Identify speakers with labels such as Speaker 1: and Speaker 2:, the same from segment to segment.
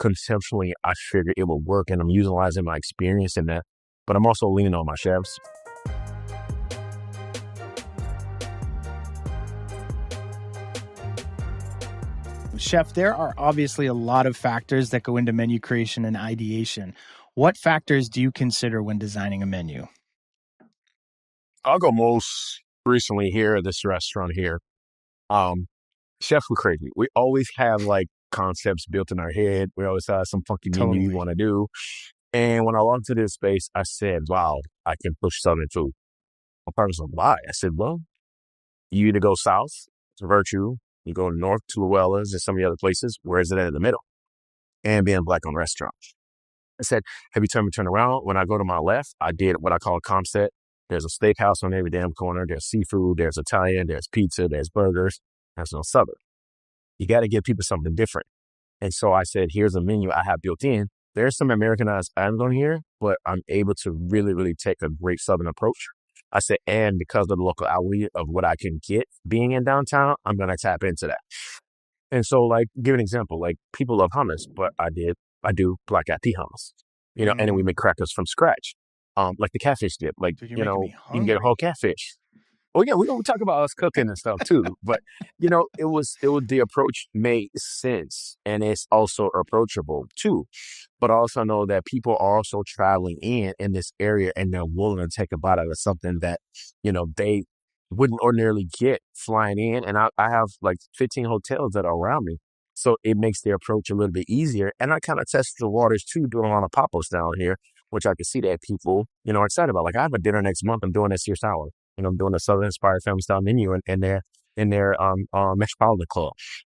Speaker 1: conceptually, I figured it would work, and I'm utilizing my experience in that, but I'm also leaning on my chefs.
Speaker 2: Chef, there are obviously a lot of factors that go into menu creation and ideation. What factors do you consider when designing a menu?
Speaker 1: I'll go most recently here at this restaurant here. Chefs were crazy. We always have like concepts built in our head. We always have some funky menu
Speaker 2: Totally.
Speaker 1: we want to do. And when I walked into this space, I said, wow, I can push Southern food. My partner was like, why? I said, well, you either go south to Virtue, you go north to Luella's and some of the other places. Where is it at in the middle? And being black on restaurants. I said, have you turned around? When I go to my left, I did what I call a concept. There's a steakhouse on every damn corner. There's seafood. There's Italian. There's pizza. There's burgers. There's no Southern. You got to give people something different. And so I said, here's a menu I have built in. There's some Americanized items on here, but I'm able to really, really take a great Southern approach. I said, and because of the locality of what I can get being in downtown, I'm going to tap into that. And so, like, give an example, like people love hummus, but I do black eyed pea hummus, and then we make crackers from scratch. Like the catfish dip, like,
Speaker 2: Dude, you're
Speaker 1: you
Speaker 2: making me
Speaker 1: can get a whole catfish. Oh yeah, we're going to talk about us cooking and stuff too. But, it was the approach made sense, and it's also approachable too. But I also know that people are also traveling in this area, and they're willing to take a bite out of something that, they wouldn't ordinarily get flying in. And I have like 15 hotels that are around me. So it makes their approach a little bit easier. And I kind of test the waters too, doing a lot of pop-ups down here, which I can see that people, are excited about. Like I have a dinner next month. I'm doing this here sour. I'm doing a Southern inspired family style menu in their Metropolitan Club.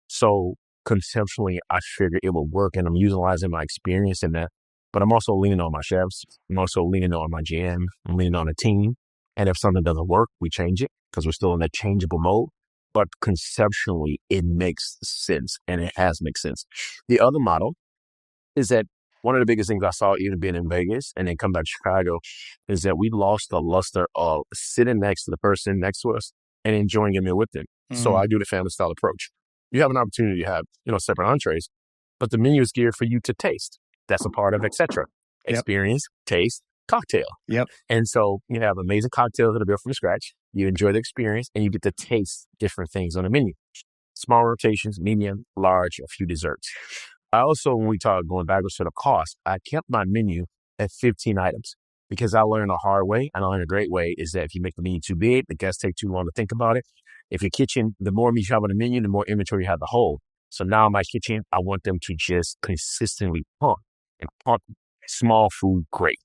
Speaker 1: So conceptually, I figured it would work, and I'm utilizing my experience in that. But I'm also leaning on my chefs. I'm also leaning on my GM. I'm leaning on a team. And if something doesn't work, we change it because we're still in that changeable mode. But conceptually, it makes sense, and it has made sense. The other model is that one of the biggest things I saw even being in Vegas and then come back to Chicago is that we lost the luster of sitting next to the person next to us and enjoying a meal with them. So I do the family style approach. You have an opportunity to have, separate entrees, but the menu is geared for you to taste. That's a part of etc. Experience, taste, cocktail.
Speaker 2: Yep.
Speaker 1: And so you have amazing cocktails that are built from scratch. You enjoy the experience and you get to taste different things on the menu. Small rotations, medium, large, a few desserts. I also, when we talk going backwards to the cost, I kept my menu at 15 items because I learned the hard way, and I learned a great way, is that if you make the menu too big, the guests take too long to think about it. If your kitchen, the more meat you have on the menu, the more inventory you have to hold. So now in my kitchen, I want them to just consistently pump small food great.